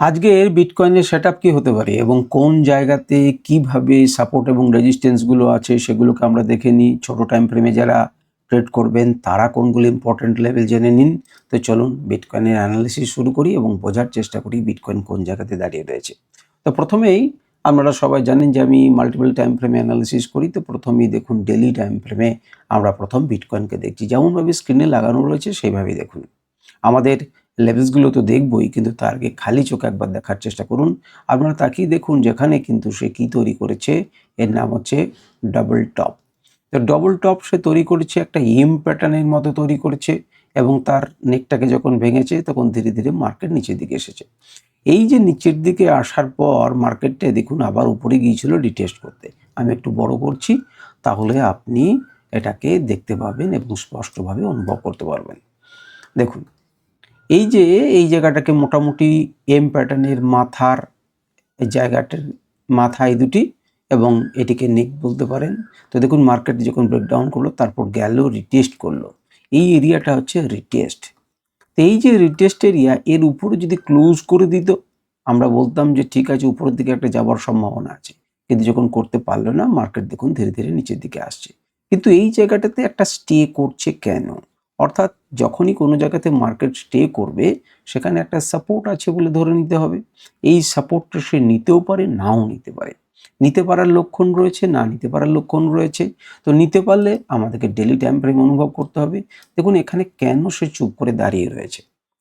আজকের বিটকয়েনের সেটআপ কি হতে পারে এবং কোন জায়গাতে কিভাবে সাপোর্ট এবং রেজিস্ট্যান্স গুলো আছে সেগুলোকে আমরা দেখে নিই। ছোট টাইম ফ্রেমে যারা ট্রেড করবেন তারা কোনগুলো ইম্পর্টেন্ট লেভেল জেনে নিন। তো চলুন বিটকয়েনের অ্যানালিসিস শুরু করি এবং বোঝার চেষ্টা করি বিটকয়েন কোন জায়গাতে দাঁড়িয়ে রয়েছে। তো প্রথমেই আপনারা সবাই জানেন যে আমি মাল্টিপল টাইম ফ্রেমে অ্যানালিসিস করি। তো প্রথমেই দেখুন ডেইলি টাইম ফ্রেমে আমরা প্রথম বিটকয়েনকে দেখছি, যেমনভাবে স্ক্রিনে লাগানো রয়েছে সেইভাবেই দেখুন। আমাদের লেভেলসগুলো তো দেখবই, কিন্তু তার আগে খালি চোখে একবার দেখার চেষ্টা করুন। আপনারা তাকিয়ে দেখুন যেখানে কিন্তু সে কি তৈরি করেছে, এর নাম হচ্ছে ডাবল টপ। তো ডবল টপ সে তৈরি করেছে, একটা এম প্যাটার্নের মতো তৈরি করেছে এবং তার নেকটাকে যখন ভেঙেছে তখন ধীরে ধীরে মার্কেট নিচের দিকে এসেছে। এই যে নিচের দিকে আসার পর মার্কেটটা দেখুন আবার উপরে গিয়েছিল রিটেস্ট করতে। আমি একটু বড় করছি, তাহলে আপনি এটাকে দেখতে পাবেন এবং স্পষ্টভাবে অনুভব করতে পারবেন। দেখুন এই যে এই জায়গাটাকে মোটামুটি এম প্যাটার্নের মাথার জায়গাটার মাথায় দুটি এবং এটিকে নেক বলতে পারেন। তো দেখুন মার্কেট যখন ব্রেকডাউন করলো তারপর গেল রিটেস্ট করলো, এই এরিয়াটা হচ্ছে রিটেস্ট। তো এই যে রিটেস্ট এরিয়া, এর উপরে যদি ক্লোজ করে দিত আমরা বলতাম যে ঠিক আছে উপরের দিকে একটা যাওয়ার সম্ভাবনা আছে, কিন্তু যখন করতে পারলো না মার্কেট দেখুন ধীরে ধীরে নিচের দিকে আসছে। কিন্তু এই জায়গাটাতে একটা স্টে করছে কেন? অর্থাৎ যখনই কোনো জায়গাতে মার্কেট স্টে করবে সেখানে একটা সাপোর্ট আছে বলে ধরে নিতে হবে। এই সাপোর্টটা সে নিতেও পারে, নাও নিতে পারে। নিতে পারার লক্ষণ রয়েছে, না নিতে পারার লক্ষণ রয়েছে। তো নিতে পারলে আমাদেরকে ডেলি টাইম ফ্রেম অনুভব করতে হবে। দেখুন এখানে কেন সে চুপ করে দাঁড়িয়ে রয়েছে,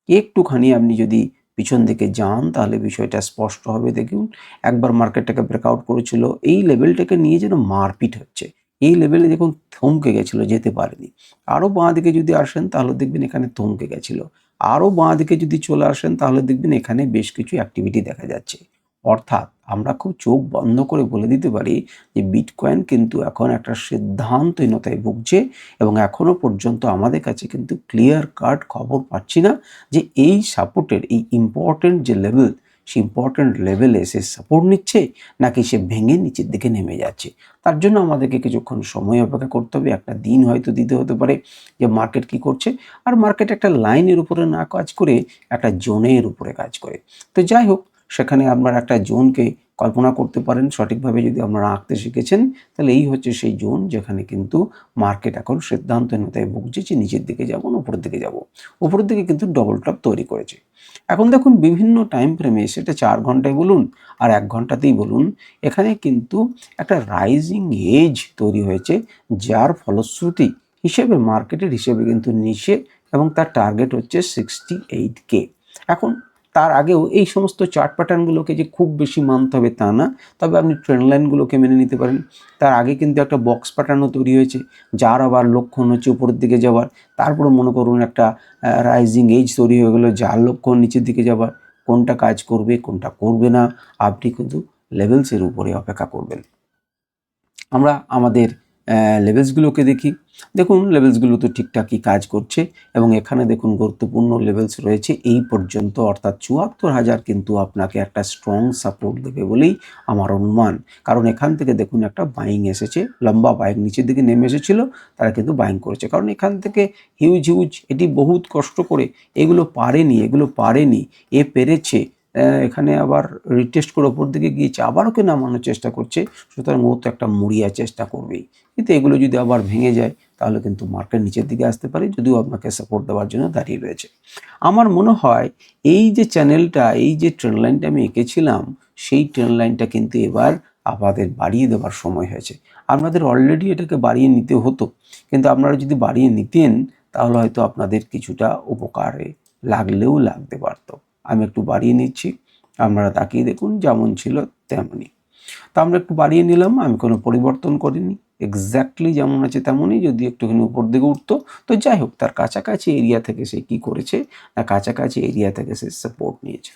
একটুখানি আপনি যদি পিছন দিকে যান তাহলে বিষয়টা স্পষ্ট হবে। দেখুন একবার মার্কেটটাকে ব্রেকআউট করেছিল, এই লেভেলটাকে নিয়ে যেন মারপিট হচ্ছে। এই লেভেলে দেখুন থমকে গেছিল, যেতে পারেনি। আরও বাঁ দিকে যদি আসেন তাহলে দেখবেন এখানে থমকে গেছিল। আরও বাঁ দিকে যদি চলে আসেন তাহলে দেখবেন এখানে বেশ কিছু অ্যাক্টিভিটি দেখা যাচ্ছে। অর্থাৎ আমরা খুব চোখ বন্ধ করে বলে দিতে পারি যে বিটকয়েন কিন্তু এখন একটা সিদ্ধান্তহীনতায় ভুগছে এবং এখনো পর্যন্ত আমাদের কাছে কিন্তু ক্লিয়ার কাট খবর পাচ্ছি না যে এই সাপোর্টের এই ইম্পর্টেন্ট যে লেভেল, সে ইম্পর্টেন্ট লেভেলে সে সাপোর্ট নিচ্ছে নাকি সে ভেঙে নিচের দিকে নেমে যাচ্ছে। তার জন্য আমাদেরকে কিছুক্ষণ সময় অপেক্ষা করতে হবে, একটা দিন হয়তো দিতে হতে পারে যে মার্কেট কি করছে। আর মার্কেট একটা লাইনের উপরে না কাজ করে একটা জোনের উপরে কাজ করে। তো যাই হোক, সেখানে আপনারা একটা জোনকে কল্পনা করতে পারেন সঠিকভাবে যদি আপনারা আঁকতে শিখেছেন, তাহলে এই হচ্ছে সেই জোন যেখানে কিন্তু মার্কেট এখন সিদ্ধান্তহীনতায় ভুগছে যে নিচের দিকে যাব না উপরের দিকে যাব। উপরের দিকে কিন্তু ডবল টপ তৈরি করেছে। এখন দেখুন বিভিন্ন টাইম ফ্রেমে, সেটা 4 ঘন্টায় বলুন আর 1 ঘন্টাতেই বলুন, এখানে কিন্তু একটা রাইজিং এজ তৈরি হয়েছে, যার ফলশ্রুতি হিসেবে মার্কেটের হিসেবে কিন্তু নিচে এবং তার টার্গেট হচ্ছে 68K। এখন তার আগেও এই সমস্ত চার্ট প্যাটার্নগুলোকে যে খুব বেশি মানতে হবে তা না, তবে আপনি ট্রেন্ড লাইনগুলোকে মেনে নিতে পারেন। তার আগে কিন্তু একটা বক্স প্যাটার্নও তৈরি হয়েছে, যার আবার লক্ষণ হচ্ছে উপরের দিকে যাওয়ার। তারপরে মনে করুন একটা রাইজিং এজ তৈরি হয়ে গেলো, যার লক্ষণ নিচের দিকে যাওয়ার। কোনটা কাজ করবে কোনটা করবে না আপনি কিন্তু লেভেলসের উপরে অপেক্ষা করবেন। আমরা আমাদের লেভেলসগুলোকে দেখি। দেখুন লেভেলসগুলো তো ঠিকঠাকই কাজ করছে এবং এখানে দেখুন গুরুত্বপূর্ণ লেভেলস রয়েছে এই পর্যন্ত, অর্থাৎ ৭৪,০০০ কিন্তু আপনাকে একটা স্ট্রং সাপোর্ট দেবে বলেই আমার অনুমান। কারণ এখান থেকে দেখুন একটা বাইং এসেছে, লম্বা বাইং নিচের দিকে নেমে এসেছিল, তারা কিন্তু বাইং করেছে। কারণ এখান থেকে হিউজ হিউজ এটি বহুত কষ্ট করে এগুলো পারেনি, এ পেরেছে। এখানে আবার রিটেস্ট করে ওপর দিকে গিয়েছে, আবার ওকে নামানোর চেষ্টা করছে। সুতরাং ও তো একটা মুড়িয়ার চেষ্টা করবেই, কিন্তু এগুলো যদি আবার ভেঙে যায় তাহলে কিন্তু মার্কেট নিচের দিকে আসতে পারে, যদিও আপনাকে সাপোর্ট দেওয়ার জন্য দাঁড়িয়ে রয়েছে। আমার মনে হয় এই যে চ্যানেলটা, এই যে ট্রেন্ড লাইনটা আমি এঁকেছিলাম, সেই ট্রেন্ড লাইনটা কিন্তু এবার আপনাদের বাড়িয়ে দেওয়ার সময় হয়েছে। আপনাদের অলরেডি এটাকে বাড়িয়ে নিতে হতো, কিন্তু আপনারা যদি বাড়িয়ে নিতেন তাহলে হয়তো আপনাদের কিছুটা উপকারে লাগলেও লাগতে পারতো। আমি একটু বাড়িয়ে নিচ্ছি, আপনারা তাকিয়ে দেখুন যেমন ছিল তেমনই। তো আমরা একটু বাড়িয়ে নিলাম, আমি কোনো পরিবর্তন করিনি, এক্স্যাক্টলি যেমন আছে তেমনই, যদি একটুখানি উপর দিকে উঠতো। তো যাই হোক, তার কাছাকাছি এরিয়া থেকে সে কী করেছে না, কাছাকাছি এরিয়া থেকে সে সাপোর্ট নিয়েছে।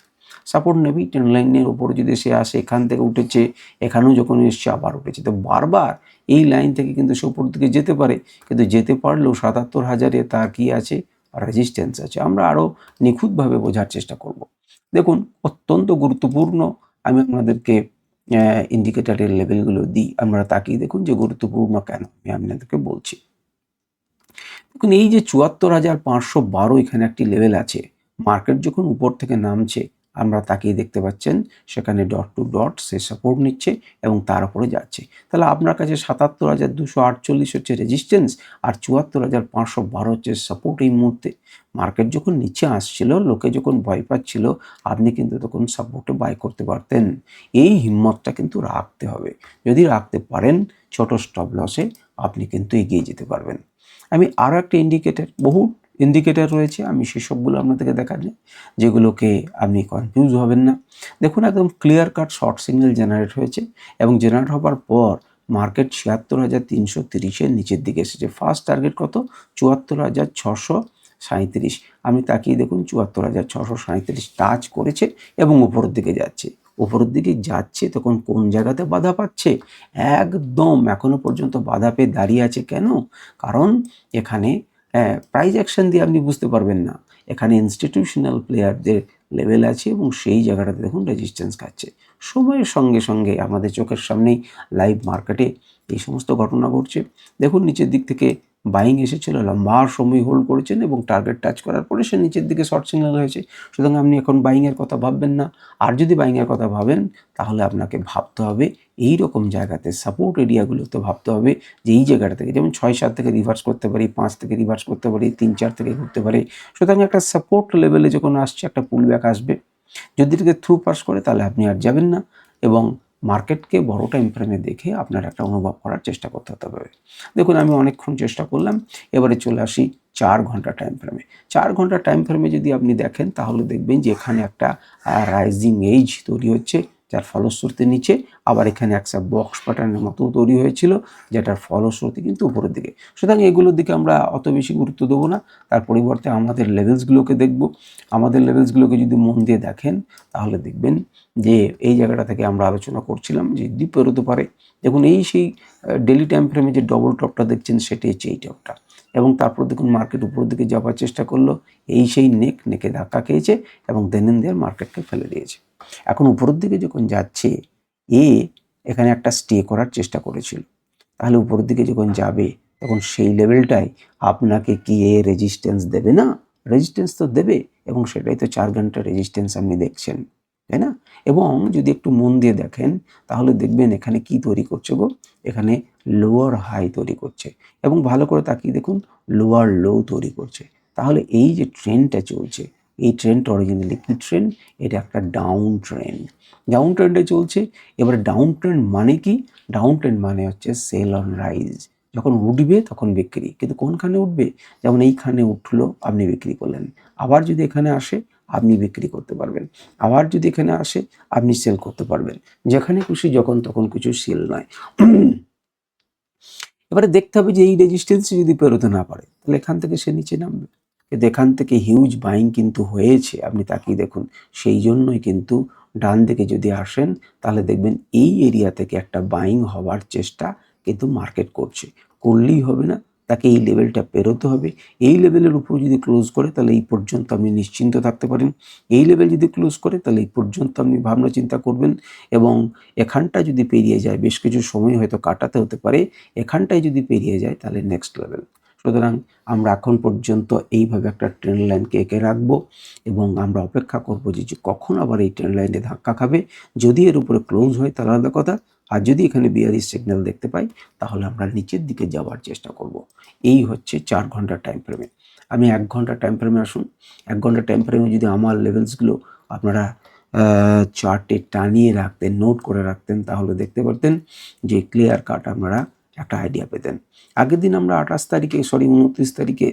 সাপোর্ট নেবেই, ট্রেন্ড লাইনের উপর যদি সে আসে, এখান থেকে উঠেছে, এখানেও যখন এসছে আবার উঠেছে, তো বারবার এই লাইন থেকে কিন্তু সে উপর দিকে যেতে পারে, কিন্তু যেতে পারলেও ৭৭,০০০-এ তার কী আছে, রেজিস্ট্যান্স আছে। আমরা আরও নিখুঁতভাবে বোঝার চেষ্টা করব। দেখুন অত্যন্ত গুরুত্বপূর্ণ, আমি আপনাদেরকে ইন্ডিকেটারের লেভেলগুলো দিই, আপনারা তাকিয়ে দেখুন যে গুরুত্বপূর্ণ কেন আমি আপনাদেরকে বলছি। দেখুন এই যে ৭৪,৫১২ এখানে একটি লেভেল আছে, মার্কেট যখন উপর থেকে নামছে আমরা তাকিয়ে দেখতে পাচ্ছেন সেখানে ডট টু ডট সে সাপোর্ট নিচ্ছে এবং তার উপরে যাচ্ছে। তাহলে আপনার কাছে ৭৭,২৪৮ হচ্ছে রেজিস্ট্যান্স আর ৭৪,৫১২ হচ্ছে সাপোর্ট। এই মুহূর্তে মার্কেট যখন নিচে আসছিল, লোকে যখন ভয় পাচ্ছিল, আপনি কিন্তু তখন সাপোর্টে বাই করতে পারতেন। এই হিম্মতটা কিন্তু রাখতে হবে। যদি রাখতে পারেন, ছোট স্টপ লসে আপনি কিন্তু এগিয়ে যেতে পারবেন। আমি আরও একটা বহু ইন্ডিকেটর রয়েছে, আমি সেসবগুলো আপনাদেরকে দেখাচ্ছি, যেগুলোকে আপনি কনফিউজ হবেন না। দেখুন, একদম clear cut short signal generate হয়েছে এবং জেনারেট হওয়ার পর মার্কেট ৭৬,৩৩০-এর নিচের দিকে এসেছে। ফার্স্ট টার্গেট কত? ৭৪,৬37। আপনি তাকিয়ে দেখুন, ৭৪,৬37 টাচ করেছে এবং উপরের দিকে যাচ্ছে। উপরের দিকে যাচ্ছে তখন কোন জায়গাতে বাধা পাচ্ছে? একদম এখনো পর্যন্ত বাধা পেয়ে দাঁড়িয়ে আছে। কেন? কারণ এখানে প্রাইস অ্যাকশন দিয়ে আপনি বুঝতে পারবেন না। এখানে ইনস্টিটিউশনাল প্লেয়ারদের লেভেল আছে এবং সেই জায়গাটাতে দেখুন রেজিস্ট্যান্স খাচ্ছে। সময়ের সঙ্গে সঙ্গে আমাদের চোখের সামনেই লাইভ মার্কেটে এই সমস্ত ঘটনা ঘটছে। দেখুন, নিচের দিক থেকে বাইং এসেছিল, লম্বা সময় হোল্ড করেছেন এবং টার্গেট টাচ করার পরে সে নিচের দিকে শর্ট সিগন্যাল হয়েছে। সুতরাং আপনি এখন বাইংয়ের কথা ভাববেন না। আর যদি বাইংয়ের কথা ভাবেন, তাহলে আপনাকে ভাবতে হবে এই রকম জায়গাতে, সাপোর্ট এরিয়াগুলোতে ভাবতে হবে যে এই জায়গাটা থেকে, যেমন ৬-৭ থেকে রিভার্স করতে পারি, ৫ থেকে রিভার্স করতে পারি, ৩-৪ থেকে ঘুরতে পারে। সুতরাং একটা সাপোর্ট লেভেলে যখন আসছে, একটা পুল ব্যাক আসবে। যদি এটাকে থ্রু পাস করে তাহলে আপনি আর যাবেন না এবং মার্কেটকে বড় টাইম ফ্রেমে দেখে আপনার একটা অনুভব করার চেষ্টা করতে হবে। দেখুন, আমি অনেকক্ষণ চেষ্টা করলাম, এবারে চলে আসি ৪ ঘন্টা টাইম ফ্রেমে। ৪ ঘন্টা টাইম ফ্রেমে যদি আপনি দেখেন, তাহলে দেখবেন যে এখানে একটা রাইজিং এজ তৈরি হচ্ছে, যার ফলশ্রুতি নিচে আবার এখানে একটা বক্স প্যাটার্নের মতো তৈরি হয়েছিল, যেটার ফলশ্রুতি কিন্তু উপরের দিকে। সুতরাং এগুলোর দিকে আমরা অত বেশি গুরুত্ব দেবো না, তার পরিবর্তে আমাদের লেভেলসগুলোকে দেখব। আমাদের লেভেলসগুলোকে যদি মন দিয়ে দেখেন, তাহলে দেখবেন যে এই জায়গাটা থেকে আমরা আলোচনা করছিলাম যে ডিপ পেরোতে পারে। দেখুন, এই সেই ডেলি টাইম ফ্রেমে যে ডবল টপটা দেখছেন, সেটাই হচ্ছে এই টপটা। এবং তারপর দেখুন মার্কেট উপরের দিকে যাওয়ার চেষ্টা করলো, এই সেই নেকে ধাক্কা খেয়েছে এবং দেন মার্কেটকে ফেলে দিয়েছে। এখন উপরের দিকে যখন যাচ্ছে, এখানে একটা স্টে করার চেষ্টা করেছিল। তাহলে উপরের দিকে যখন যাবে, তখন সেই লেভেলটাই আপনাকে কি রেজিস্ট্যান্স দেবে না? রেজিস্ট্যান্স তো দেবে, এবং সেটাই তো ৪ ঘন্টার রেজিস্ট্যান্স আপনি দেখছেন, তাই না? এবং যদি একটু মন দিয়ে দেখেন, তাহলে দেখবেন এখানে কি তৈরি করছে গো? এখানে লোয়ার হাই তৈরি করছে এবং ভালো করে তাকিয়ে দেখুন, লোয়ার লো তৈরি করছে। তাহলে এই যে ট্রেন্ডটা চলছে, এই ট্রেন্ডটা অরিজিনালি কি ট্রেন্ড? এটা একটা ডাউন ট্রেন্ড। ডাউন ট্রেন্ডে চলছে। এবারে ডাউন ট্রেন্ড মানে কি? ডাউন ট্রেন্ড মানে হচ্ছে সেল অন রাইজ। যখন উঠবে তখন বিক্রি, কিন্তু কোনখানে উঠবে? যেমন এইখানে উঠলো, আপনি বিক্রি করলেন। আবার যদি এখানে আসে, আপনি বিক্রি করতে পারবেন। আবার যদি এখানে আসে, আপনি সেল করতে পারবেন। যেখানে খুশি যখন তখন কিছু সেল নয়। এবারে দেখতে হবে যে এই রেজিস্ট্যান্স যদি পেরোতে না পারে, তাহলে এখান থেকে সে নিচে নামবে। কিন্তু এখান থেকে হিউজ বাইং কিন্তু হয়েছে, আপনি তাকিয়ে দেখুন। সেই জন্যই কিন্তু ডান দিকে যদি আসেন, তাহলে দেখবেন এই এরিয়া থেকে একটা বাইং হওয়ার চেষ্টা কিন্তু মার্কেট করছে। করলেই হবে না, তাকে এই লেভেলটা পেরোতে হবে। এই লেভেলের উপর যদি ক্লোজ করে, তাহলে এই পর্যন্ত আপনি নিশ্চিন্ত থাকতে পারেন। এই লেভেল যদি ক্লোজ করে, তাহলে এই পর্যন্ত আপনি ভাবনা চিন্তা করবেন। এবং এখানটা যদি পেরিয়ে যায়, বেশ কিছু সময় হয়তো কাটাতে হতে পারে। এখানটায় যদি পেরিয়ে যায়, তাহলে নেক্সট লেভেল। সুতরাং আমরা এখন পর্যন্ত এইভাবে একটা ট্রেন্ড লাইনকে এঁকে রাখবো এবং আমরা অপেক্ষা করবো যে কখন আবার এই ট্রেন্ড লাইনে ধাক্কা খাবে। যদি এর উপরে ক্লোজ হয় তাহলে আলাদা কথা, আর যদি এখানে বিয়ারিশ সিগন্যাল দেখতে পাই, তাহলে আমরা নিচের দিকে যাওয়ার চেষ্টা করব। এই হচ্ছে ৪ ঘন্টার টাইম ফ্রেমে। আমি ১ ঘন্টার টাইম ফ্রেমে আসুন। ১ ঘন্টার টাইম ফ্রেমে যদি আমার লেভেলসগুলো আপনারা চার্টে টানিয়ে রাখতেন, নোট করে রাখতেন, তাহলে দেখতে পারতেন যে ক্লিয়ার কাট আপনারা একটা আইডিয়া পেতেন। আগের দিন আমরা ২৯ তারিখে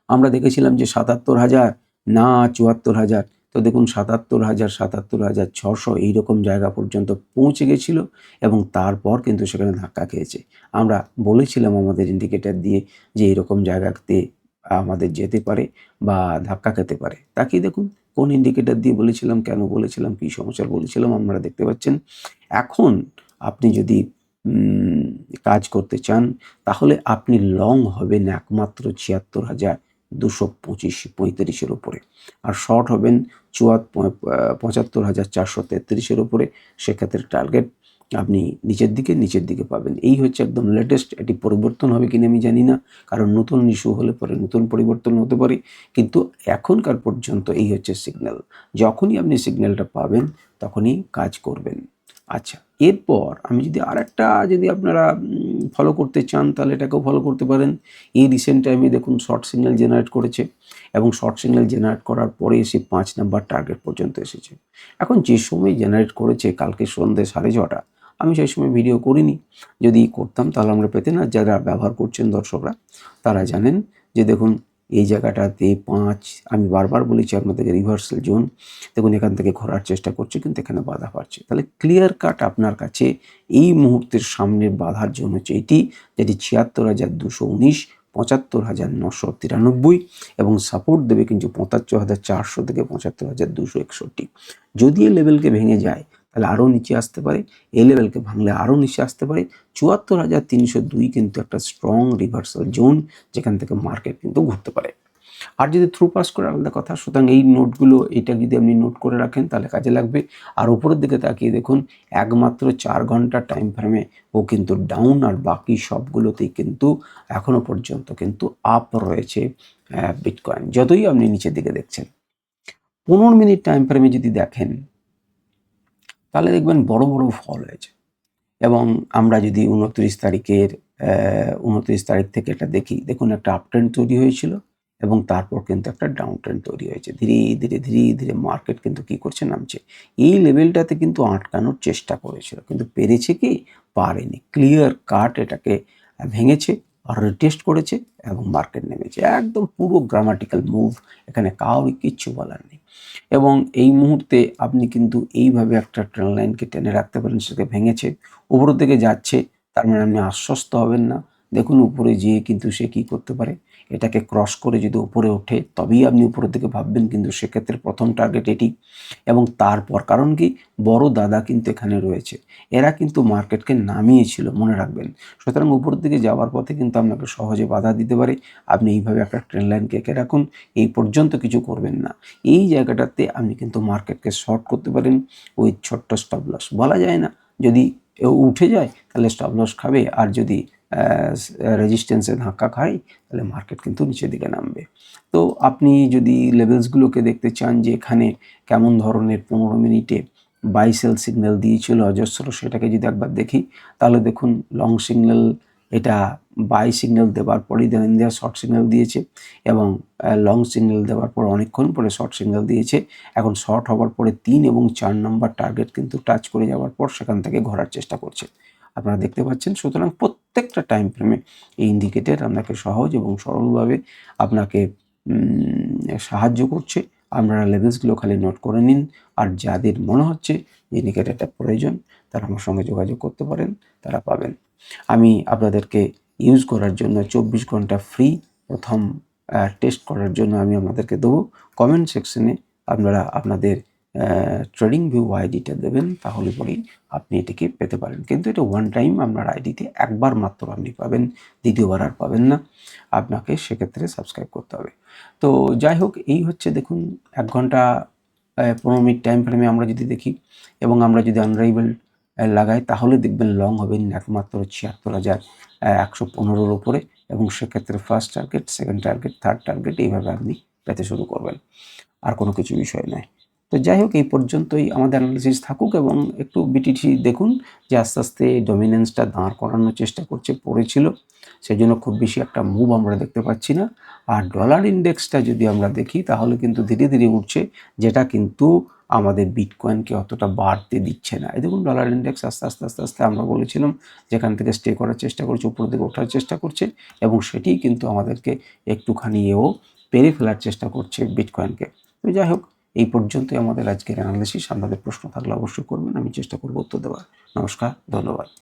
আমরা দেখেছিলাম যে ৭৭,০০০ না ৭৪,০০০। তো দেখুন ৭৭,০০০, ৭৭,৬০০ এইরকম জায়গা পর্যন্ত পৌঁছে গেছিল এবং তারপর কিন্তু সেখানে ধাক্কা খেয়েছে। আমরা বলেছিলাম আমাদের ইন্ডিকেটর দিয়ে যে এরকম জায়গাতে আমাদের যেতে পারে বা ধাক্কা খেতে পারে। তাকিয়ে দেখুন কোন ইন্ডিকেটর দিয়ে বলেছিলাম, কেন বলেছিলাম, কী সমস্যা বলেছিলাম, আপনারা দেখতে পাচ্ছেন। এখন আপনি যদি কাজ করতে চান, তাহলে আপনি লং হবেন একমাত্র ৭৬,২২৫-৩৫-এর উপরে, আর শর্ট হবেন ৭৫,৪৩৩-এর উপরে। সেক্ষেত্রে টার্গেট আপনি নিচের দিকে পাবেন। এই হচ্ছে একদম লেটেস্ট। এটি পরিবর্তন হবে কিনা আমি জানি না, কারণ নতুন ইস্যু হলে পরে নতুন পরিবর্তন হতে পারে, কিন্তু এখনকার পর্যন্ত এই হচ্ছে সিগন্যাল। যখনই আপনি সিগন্যালটা পাবেন তখনই কাজ করবেন। আচ্ছা, এরপর আমি যদি আপনারা ফলো করতে চান তাহলে এটাকেও ফলো করতে পারেন। এই রিসেন্ট টাইমে দেখুন শর্ট সিগন্যাল জেনারেট করেছে, এবং শর্ট সিগন্যাল জেনারেট করার পরে এসে 5 নাম্বার টার্গেট পর্যন্ত এসেছে। এখন যে সময় জেনারেট করেছে কালকে সন্ধ্যে 6:30, আমি সেই সময় ভিডিও করিনি। যদি করতাম তাহলে আমরা পেতেন না। যারা ব্যবহার করছেন দর্শকরা তারা জানেন যে দেখুন এই জায়গাটাতে 5, আমি বারবার বলেছি আপনাদেরকে রিভার্সাল জোন। দেখুন এখান থেকে ঘোরার চেষ্টা করছে কিন্তু এখানে বাধা পাচ্ছে। তাহলে ক্লিয়ার কাট আপনার কাছে এই মুহূর্তের সামনের বাধার জন্য হচ্ছে এটি, যেটি ৭৬,২১৯, ৭৫,৯৯৩ এবং সাপোর্ট দেবে কিন্তু ৭৫,৪০০ থেকে ৭৫,২৬১। যদি এই লেভেলকে ভেঙে যায় তাহলে আরও নিচে আসতে পারে, এই লেভেলকে ভাঙলে আরও নিচে আসতে পারে। ৭৪,৩০২ কিন্তু একটা স্ট্রং রিভার্সাল জোন, যেখান থেকে মার্কেট কিন্তু ঘুরতে পারে। আর যদি থ্রু পাস করে আলাদা কথা। সুতরাং এই নোটগুলো, এটা যদি আপনি নোট করে রাখেন তাহলে কাজে লাগবে। আর উপরের দিকে তাকিয়ে দেখুন একমাত্র 4 ঘন্টা টাইম ফ্রেমে ও কিন্তু ডাউন, আর বাকি সবগুলোতেই কিন্তু এখনো পর্যন্ত কিন্তু আপ রয়েছে বিটকয়েন, যতই আপনি নিচের দিকে দেখছেন। 15 মিনিট টাইম ফ্রেমে যদি দেখেন তাহলে দেখবেন বড় বড় ফল হয়েছে। এবং আমরা যদি 29 তারিখ থেকে এটা দেখি, দেখুন একটা আপ ট্রেন্ড তৈরি হয়েছিল এবং তারপর কিন্তু একটা ডাউন ট্রেন্ড তৈরি হয়েছে। ধীরে ধীরে মার্কেট কিন্তু কি করছে, নামছে। এই লেভেলটাতে কিন্তু আটকানোর চেষ্টা করেছিল, কিন্তু পেরেছে কি, পারেনি। ক্লিয়ার কাট এটাকে ভেঙেছে আর রিটেস্ট করেছে এবং মার্কেট নেমেছে। একদম পুরো গ্রামাটিক্যাল মুভ, এখানে কাউরি কিচ্ছু বলার নেই। এবং এই মুহূর্তে আপনি কিন্তু এইভাবে একটা ট্রেন লাইনকে টেনে রাখতে পারেন, সেটাকে ভেঙেছে, উপরের দিকে যাচ্ছে, তার মানে আপনি আশ্বস্ত হবেন না। দেখুন উপরে যেয়ে কিন্তু সে কী করতে পারে, এটাকে ক্রস করে যদি উপরে ওঠে তবেই আপনি উপরের দিকে ভাববেন, কিন্তু সেক্ষেত্রে প্রথম টার্গেট এটি। এবং তারপর কারণ কি, বড় দাদা কিন্তু এখানে রয়েছে, এরা কিন্তু মার্কেটকে নামিয়েছিল, মনে রাখবেন। সুতরাং উপরের দিকে যাওয়ার পথে কিন্তু আপনাকে সহজে বাধা দিতে পারে। আপনি এইভাবে একটা ট্রেন লাইনকে এঁকে রাখুন, এই পর্যন্ত কিছু করবেন না। এই জায়গাটাতে আপনি কিন্তু মার্কেটকে শর্ট করতে পারেন উইথ ছোট্ট স্টপ লস। বলা যায় না, যদি উঠে যায় তাহলে স্টপ লস খাবে, আর যদি রেজিস্ট্যান্সে ধাক্কা খায় তাহলে মার্কেট কিন্তু নিচের দিকে নামবে। তো আপনি যদি লেভেলসগুলোকে দেখতে চান যে এখানে কেমন ধরনের 15 মিনিটে বাই সেল সিগন্যাল দিয়েছিল অজস্র, সেটাকে যদি একবার দেখি তাহলে দেখুন লং সিগন্যাল, এটা বাই সিগন্যাল দেওয়ার পরেই দেন শর্ট সিগন্যাল দিয়েছে, এবং লং সিগন্যাল দেওয়ার পর অনেকক্ষণ পরে শর্ট সিগন্যাল দিয়েছে। এখন শর্ট হওয়ার পরে 3 এবং 4 নম্বর টার্গেট কিন্তু টাচ করে যাওয়ার পর সেখান থেকে ঘোরার চেষ্টা করছে, আপনারা দেখতে পাচ্ছেন। সুতরাং প্রত্যেকটা টাইম ফ্রেমে এই ইন্ডিকেটর আপনাকে সহজ এবং সরলভাবে আপনাকে সাহায্য করছে। আপনারা লেভেলসগুলো খালি নোট করে নিন, আর যাদের মনে হচ্ছে যে ইন্ডিকেটরটা প্রয়োজন তারা আমার সঙ্গে যোগাযোগ করতে পারেন, তারা পাবেন। আমি আপনাদেরকে ইউজ করার জন্য 24 ঘন্টা ফ্রি প্রথম টেস্ট করার জন্য আমি আপনাদেরকে দেবো। কমেন্ট সেকশনে আপনারা আপনাদের ট্রেডিং ভিউ আইডিটা দেবেন, তাহলে পরেই আপনি এটিকে পেতে পারেন। কিন্তু এটা ওয়ান টাইম আপনার আইডিতে একবার মাত্র আপনি পাবেন, দ্বিতীয়বার আর পাবেন না। আপনাকে সেক্ষেত্রে সাবস্ক্রাইব করতে হবে। তো যাই হোক, এই হচ্ছে দেখুন 1 ঘন্টা 15 মিনিট টাইম ফ্রেমে আমরা যদি দেখি এবং আমরা যদি আনরাইভেল লাগাই তাহলে দেখবেন লং হবেন একমাত্র ৭৬,১১৫-র উপরে, এবং সেক্ষেত্রে first target, second target, third target এইভাবে আপনি পেতে শুরু করবেন। আর কোনো কিছু বিষয় নয়। তো যাই হোক, এই পর্যন্তই আমাদের অ্যানালিসিস থাকুক, এবং একটু বিটিসি দেখুন যে আস্তে আস্তে ডমিনেন্সটা দাঁড় করানোর চেষ্টা করছে, পড়েছিল, সেই জন্য খুব বেশি একটা মুভ আমরা দেখতে পাচ্ছি না। আর ডলার ইন্ডেক্সটা যদি আমরা দেখি তাহলে কিন্তু ধীরে ধীরে উঠছে, যেটা কিন্তু আমাদের বিটকয়েনকে অতটা বাড়তে দিচ্ছে না। এই দেখুন ডলার ইন্ডেক্স আস্তে আস্তে আমরা বলেছিলাম যেখান থেকে স্টে করার চেষ্টা করছে, উপর দিকে ওঠার চেষ্টা করছে, এবং সেটি কিন্তু আমাদেরকে একটুখানি পেরে ফেলার চেষ্টা করছে বিটকয়েনকে। তো যাই হোক, এই পর্যন্তই আমাদের আজকের অ্যানালিসিস। আপনাদের প্রশ্ন থাকলে অবশ্যই করবেন, আমি চেষ্টা করব উত্তর দেওয়ার। নমস্কার, ধন্যবাদ।